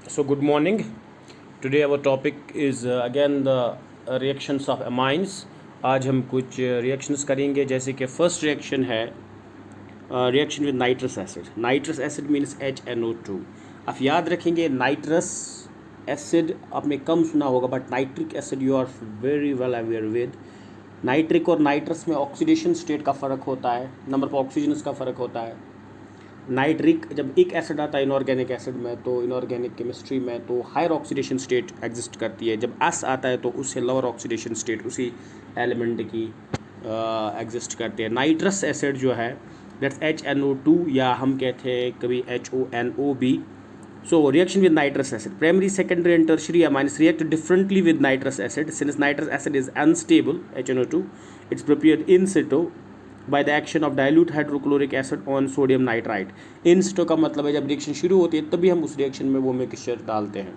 So good morning. Today our topic is again the reactions of amines. आज हम कुछ reactions करेंगे, जैसे कि first reaction है reaction with nitrous acid. Nitrous acid means HNO2. आप याद रखेंगे nitrous acid आपने कम सुना होगा, but nitric acid you are very well aware with. Nitric और नाइट्रस में ऑक्सीडेशन स्टेट का फ़र्क होता है, नंबर ऑफ ऑक्सीजन्स का फ़र्क होता है. नाइट्रिक जब एक एसिड आता है इनऑर्गेनिक एसिड में, तो इनऑर्गेनिक केमिस्ट्री में तो हायर ऑक्सीडेशन स्टेट एग्जिस्ट करती है. जब एस आता है तो उससे लोअर ऑक्सीडेशन स्टेट उसी एलिमेंट की एग्जिस्ट करती है. नाइट्रस एसिड जो है दैट्स HNO2 या हम कहते हैं कभी HONO भी. So reaction with nitrous acid. Primary, secondary and tertiary amines react differently with nitrous acid. Since nitrous acid is unstable, HNO2, it's prepared in situ by the action of dilute hydrochloric acid on sodium nitrite. In situ का मतलब है जब reaction शुरू होती है तभी हम उस रिएक्शन में वो मिक्सचर डालते हैं.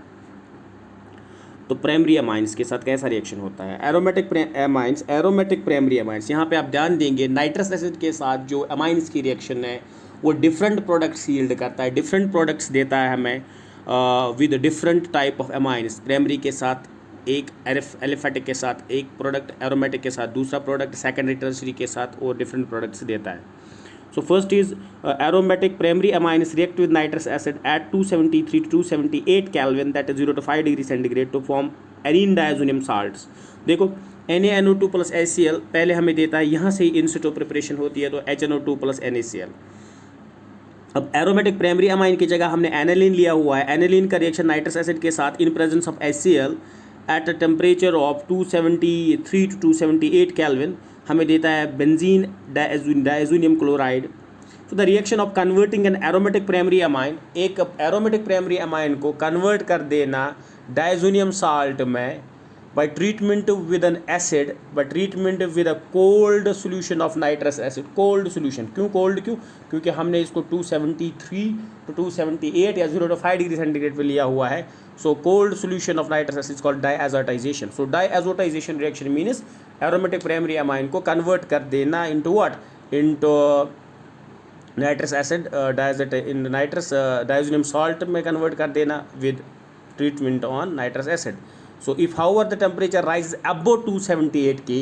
तो प्राइमरी अमाइंस के साथ कैसा रिएक्शन होता है? Aromatic primary amines. यहाँ पे आप ध्यान देंगे नाइट्रस एसिड के साथ जो अमाइंस की रिएक्शन है वो डिफरेंट प्रोडक्ट्स यील्ड करता है, डिफरेंट प्रोडक्ट्स देता है हमें with different type of amines. Primary के साथ एक, एलिफेटिक के साथ एक प्रोडक्ट, एरोमेटिक के साथ दूसरा प्रोडक्ट, सेकेंडरी टर्शियरी के साथ और डिफरेंट प्रोडक्ट्स देता है. So first is aromatic primary amines react with nitrous acid at 273 to 278 Kelvin, that is 0 to 5 degree centigrade, to form arene diazonium salts. देखो NaNO2 प्लस HCl पहले हमें देता है, यहाँ से ही इन सिटो प्रिपरेशन होती है, तो HNO2 प्लस NaCl. अब एरोमेटिक प्राइमरी अमाइन की जगह हमने एनालिन लिया हुआ है. एनालिन का रिएक्शन नाइट्रस एसिड के साथ in presence of HCl at a temperature of 273 to 278 Kelvin हमें देता है बेंजीन डायजोनियम क्लोराइड. तो the reaction of converting an aromatic primary amine, एक एरोमेटिक प्राइमरी अमाइन को कन्वर्ट कर देना डायजोनियम साल्ट में by treatment with an acid, by treatment with a cold solution of nitrous acid. cold solution क्यों cold, क्योंकि हमने इसको 273 to 278 या 0 to 5 डिग्री सेंटीग्रेड पे लिया हुआ है. so cold solution of nitrous acid is called diazotization. so diazotization reaction means aromatic primary amine को convert कर देना into what, into nitrous acid, in nitrous diazonium salt में convert कर देना with treatment on nitrous acid. So if however the temperature rises above 278 K,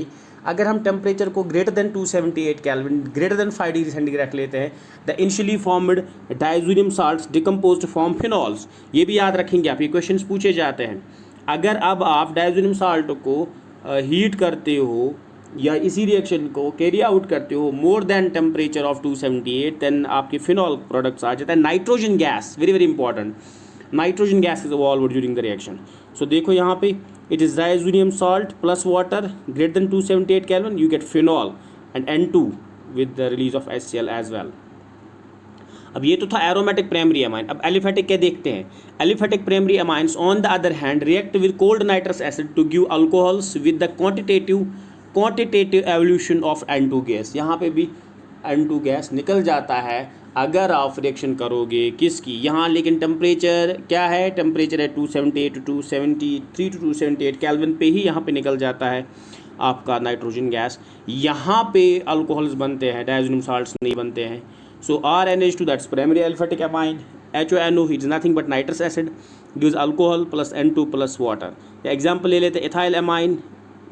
अगर हम temperature को greater than 278 Kelvin, greater than 5 degree centigrade रख लेते हैं, the initially formed diazonium salts decomposed form phenols. ये भी याद रखेंगे आप, ये क्वेश्चंस पूछे जाते हैं. अगर अब आप डायजोनियम साल्ट को हीट करते हो या इसी रिएक्शन को कैरी आउट करते हो more than temperature of 278, then आपके फिनॉल प्रोडक्ट्स आ जाता है. Nitrogen gas, very very important, nitrogen gas is evolved during the reaction. So देखो यहाँ पे it is diazonium salt plus water greater than 278 Kelvin, you get phenol and N2 with the release of HCl as well. अब ये तो था aromatic primary amine. अब aliphatic क्या देखते हैं? Aliphatic primary amines on the other hand react with cold nitrous acid to give alcohols with the quantitative evolution of N2 gas. यहाँ पे भी N2 गैस निकल जाता है अगर आप रिएक्शन करोगे किसकी यहाँ, लेकिन टेम्परेचर क्या है? टेम्परेचर है 278 to 273 to 278 Kelvin पे ही यहाँ पे निकल जाता है आपका नाइट्रोजन गैस. यहाँ पे अल्कोहल्स बनते हैं, डायजोनियम साल्ट्स नहीं बनते हैं. सो RNH2 that's primary एल्फेटिक amine. HONO is nothing but nitrous acid gives alcohol plus N2 plus water. Example ले लेते हैं, ethyl amine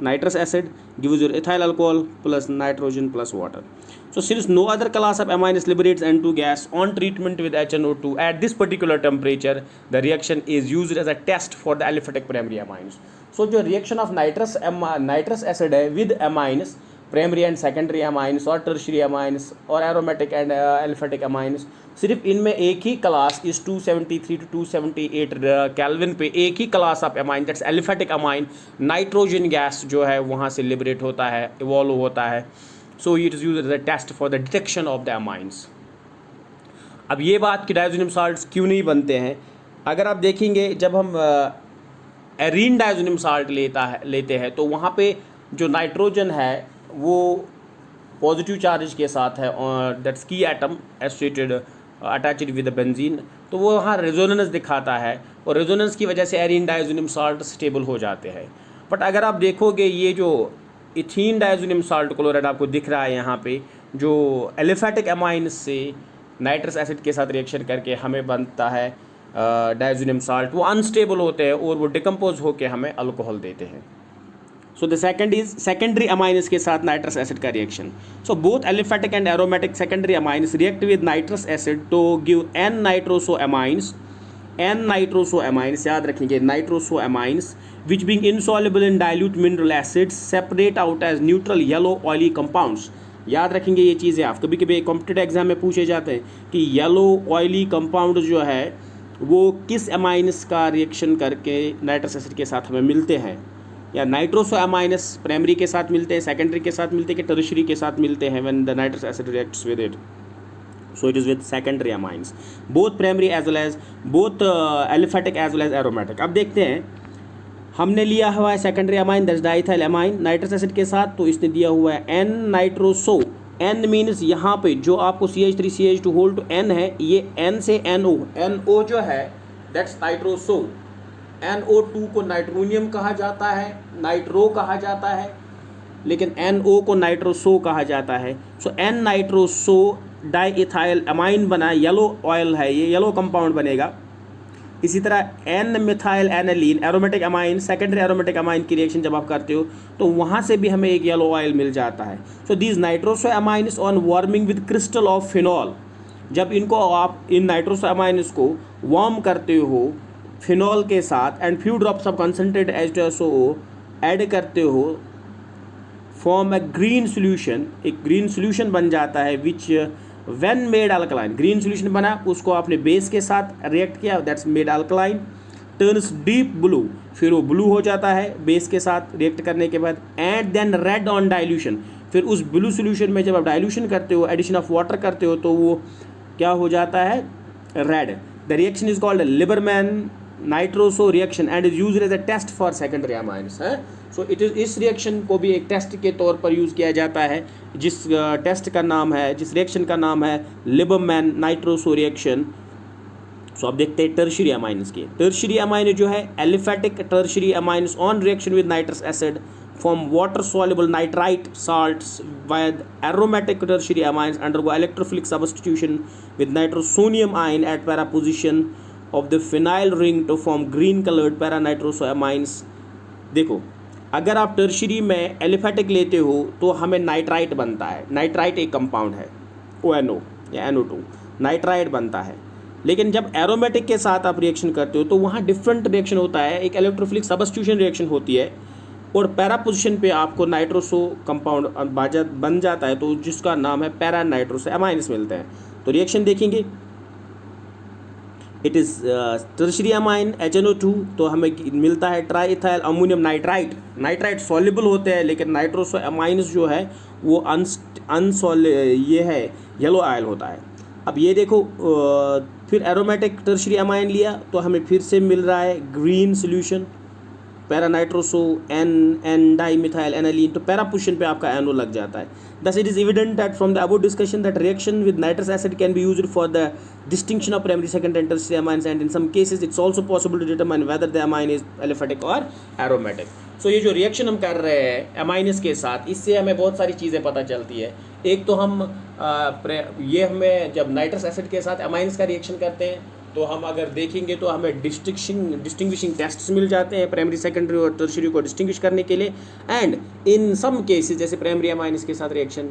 nitrous acid gives your ethyl alcohol plus nitrogen plus water. So since no other class of amines liberates N2 gas on treatment with HNO2 at this particular temperature, the reaction is used as a test for the aliphatic primary amines. So जो reaction of nitrous acid है with amines, primary and secondary amines और tertiary amines और aromatic and एल्फेटिक amines, सिर्फ इनमें एक ही class इस 273 to 278 Kelvin पे एक ही class of amine that's aliphatic amine, nitrogen gas जो है वहाँ से लिबरेट होता है, इवॉल्व होता है. So it is used as a test for the detection of the amines. अब ये बात कि डायजोनियम साल्ट्स क्यों नहीं बनते हैं, अगर आप देखेंगे जब हम एरीन डायजोनियम साल्ट लेते हैं तो वहाँ पे जो नाइट्रोजन है वो पॉजिटिव चार्ज के साथ है, दैट्स की atom associated attached with the benzene, तो वो वहाँ रेजोनेंस दिखाता है और रेजोनेंस की वजह से एरीन डायजोनियम साल्ट स्टेबल हो जाते हैं. बट अगर आप देखोगे ये जो इथीन डायजोनियम साल्ट क्लोराइड आपको दिख रहा है यहाँ पे, जो एलिफेटिक अमाइन से नाइट्रस एसिड के साथ रिएक्शन करके हमें बनता है डायज़ोनियम साल्ट, वो अनस्टेबल होते हैं और वो डिकम्पोज होकर हमें अल्कोहल देते हैं। So the second is secondary amines के साथ नाइट्रस एसिड का reaction. So both aliphatic and aromatic secondary amines react with nitrous acid to give N nitroso amines. N nitroso amines याद रखेंगे, nitroso amines which being insoluble in dilute mineral acids separate out as neutral yellow oily compounds. याद रखेंगे ये चीज़ें, आप कभी कभी competitive exam में पूछे जाते हैं कि येलो ऑयली कंपाउंड जो है वो किस अमाइनस का रिएक्शन करके नाइट्रस एसिड के साथ हमें मिलते हैं, या नाइट्रोसो अमाइनस प्राइमरी के साथ मिलते हैं, सेकेंडरी के साथ मिलते हैं, कि टर्शियरी के साथ मिलते हैं when the nitrous acid reacts with it. So it is with secondary amines, both primary as well as both aliphatic as well as aromatic। अब देखते हैं, हमने लिया हुआ है secondary amine that's diethyl amine nitrous acid के साथ, तो इसने दिया हुआ है एन नाइट्रोसो। एन मीन्स यहाँ पे जो आपको CH3 CH2 whole to N है, ये एन से NO, NO जो है दैट्स नाइट्रोसो। NO2 को नाइट्रोनियम कहा जाता है, नाइट्रो कहा जाता है, लेकिन NO को नाइट्रोसो कहा जाता है। So N nitroso diethyl amine बना, येलो ऑयल है, ये येलो कंपाउंड बनेगा। इसी तरह N methyl aniline aromatic amine, secondary aromatic amine की रिएक्शन जब आप करते हो तो वहाँ से भी हमें एक येलो ऑयल मिल जाता है। So these nitroso amines on warming with crystal of phenol, जब इनको आप इन नाइट्रोसो अमाइन्स को वार्म करते हो फिनॉल के साथ and few drops of concentrated H2SO add करते हो, फॉर्म ए ग्रीन सोल्यूशन, एक ग्रीन सोल्यूशन बन जाता है विच when made alkaline, green solution बना, उसको आपने बेस के साथ रिएक्ट किया that's made alkaline, turns deep blue, फिर वो ब्लू हो जाता है बेस के साथ रिएक्ट करने के बाद, and then red on dilution, फिर उस ब्लू सोल्यूशन में जब आप डाइल्यूशन करते हो, एडिशन ऑफ वाटर करते हो, तो वो क्या हो जाता है, red. The reaction is called Liebermann nitroso reaction and is used as a test for secondary amines है। सो इट इज़, इस रिएक्शन को भी एक टेस्ट के तौर पर यूज़ किया जाता है, जिस टेस्ट का नाम है, जिस रिएक्शन का नाम है लिबरमैन नाइट्रोसो रिएक्शन। सो अब देखते हैं टर्शियरी अमाइन्स के। टर्शियरी अमाइन जो है aliphatic tertiary amines on reaction with nitrous acid form water soluble nitrite salts, while aromatic tertiary amines undergo electrophilic substitution with nitrosonium ion at para position of the phenyl ring to form green colored para nitrosoamines। देखो, अगर आप tertiary में aliphatic लेते हो तो हमें nitrite बनता है, नाइट्राइट एक कंपाउंड है ONO या NO2, नाइट्राइट बनता है। लेकिन जब एरोमेटिक के साथ आप रिएक्शन करते हो तो वहाँ डिफरेंट रिएक्शन होता है, एक इलेक्ट्रोफिलिक सबस्टिट्यूशन रिएक्शन होती है और पैरा पोजिशन पे आपको नाइट्रोसो कंपाउंड बन जाता है, तो जिसका नाम है पैरा नाइट्रोसो अमाइन्स मिलते हैं। तो रिएक्शन देखेंगे, it is tertiary amine HNO2, तो हमें मिलता है ट्राईइथाइल अमोनियम नाइट्राइट। नाइट्राइट सॉल्युबल होते हैं, लेकिन नाइट्रोसो अमाइन्स जो है वो ये है येलो ऑयल होता है। अब ये देखो, फिर एरोमेटिक टर्शियरी अमाइन लिया तो हमें फिर से मिल रहा है green solution para nitroso N dimethyl aniline, तो पैरा पोजिशन पे आपका NO लग जाता है। Thus it is evident that from the above discussion that reaction with nitrous acid can be used for the distinction of primary, secondary and tertiary amines, and in some cases it's also possible to determine whether the amine is aliphatic or aromatic। So ये जो reaction हम कर रहे हैं अमाइनस के साथ, इससे हमें बहुत सारी चीज़ें पता चलती है। एक तो हम ये हमें जब नाइट्रस एसिड के साथ अमाइनस का रिएक्शन करते हैं तो हम अगर देखेंगे तो हमें डिस्टिंग्विशिंग टेस्ट्स मिल जाते हैं प्राइमरी, सेकेंडरी और टर्शियरी को डिस्टिंग्विश करने के लिए। एंड इन सम केसेस जैसे प्राइमरी अमाइनस के साथ रिएक्शन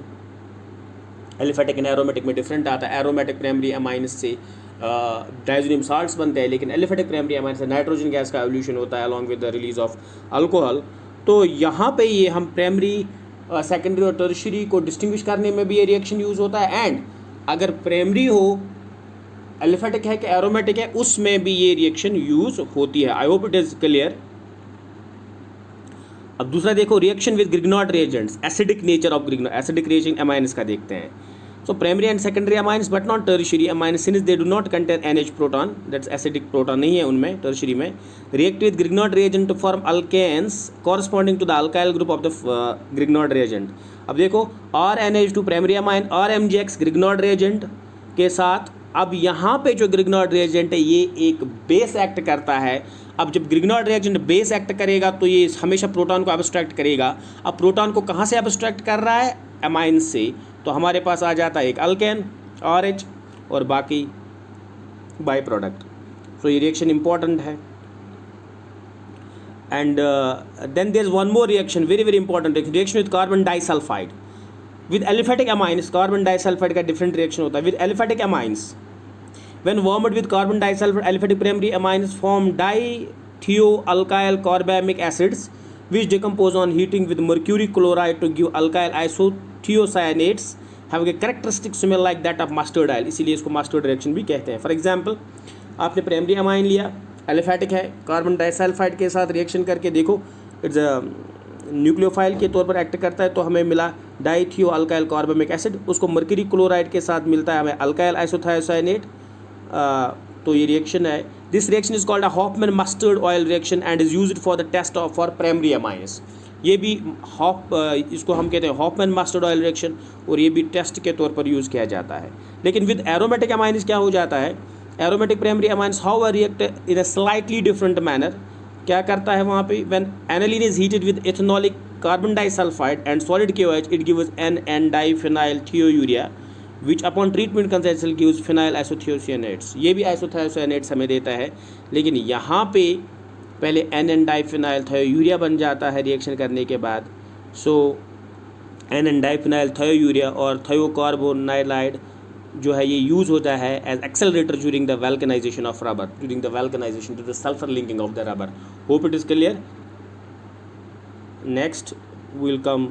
एलिफेटिक एंड एरोमेटिक में डिफरेंट आता है। एरोमेटिक प्राइमरी अमाइनस से डायज़ोनियम साल्ट्स बनते हैं, लेकिन एलिफेटिक प्राइमरी अमाइनस से नाइट्रोजन गैस का एवोल्यूशन होता है along with the release of alcohol. तो यहाँ पे ये हम प्राइमरी, सेकेंडरी और टर्शियरी को डिस्टिंग्विश करने में भी ये रिएक्शन यूज़ होता है। एंड अगर प्राइमरी हो, एलिफेटिक है कि एरोमेटिक है, उसमें भी ये रिएक्शन यूज होती है। I hope it is clear. अब दूसरा देखो, reaction with Grignard reagents, acidic nature of Grignard, acidic reaction amines का देखते हैं। So primary and secondary amines but not tertiary amines, since they do not contain NH proton, that's acidic proton नहीं है उनमें tertiary में, react with Grignard reagent to form alkanes corresponding to the alkyl group of the Grignard reagent. अब देखो, RNH2 primary amine और MgX ग्रिग्नॉट reagent के साथ, अब यहाँ पे जो ग्रिग्नॉट रिएजेंट है ये एक बेस एक्ट करता है। अब जब ग्रिग्नॉट रिएजेंट बेस एक्ट करेगा तो ये हमेशा प्रोटॉन को एब्स्ट्रैक्ट करेगा। अब प्रोटॉन को कहाँ से एब्स्ट्रैक्ट कर रहा है, अमाइन से, तो हमारे पास आ जाता है एक अल्केन OH और बाकी बाई प्रोडक्ट। सो ये रिएक्शन इंपॉर्टेंट है. And then there's one more reaction, very very important reaction with carbon disulfide. With aliphatic amines, carbon disulfide का different reaction होता है. With aliphatic amines, when warmed with carbon disulfide, aliphatic primary amines form dithioalkyl carbamic acids, which decompose on heating with mercury chloride to give alkyl isothiocyanates, having a characteristic smell like that of mustard oil. इसीलिए इसको mustard reaction भी कहते हैं. For example, आपने primary amine लिया, aliphatic है, carbon disulphide के साथ रिएक्शन करके देखो, इट्स न्यूक्लियोफाइल के तौर पर एक्ट करता है, तो हमें मिला डाइथियो अल्काइल कार्बमिक एसिड. उसको मर्क्यूरी क्लोराइड के साथ मिलता है हमें अल्काइल आइसोथायोसाइनेट. तो ये रिएक्शन है. This reaction is called a Hofmann mustard oil reaction and is used for the test of for primary amines. ये भी इसको हम कहते हैं हॉफमैन मस्टर्ड ऑयल रिएक्शन, और ये भी टेस्ट के तौर पर यूज़ किया जाता है. लेकिन विद एरोमेटिक अमाइंस क्या हो जाता है, aromatic primary amines how react in a slightly different manner. क्या करता है वहाँ पे, when aniline is heated with ethanolic carbon disulphide and solid KOH, it gives N diphenyl thiourea which upon treatment concentration gives phenyl isothiocyanates. ये भी isothiocyanates हमें देता है, लेकिन यहाँ पे पहले एन डाइफिनाइल थियोयूरिया बन जाता है रिएक्शन करने के बाद. सो एन डाइफिनाइल थियोयूरिया और थियोकार्बोनाइलाइड जो है ये यूज़ होता है as accelerator during the vulcanisation of rubber, during the vulcanisation to the sulphur linking of the rubber. Hope it is clear. Next will come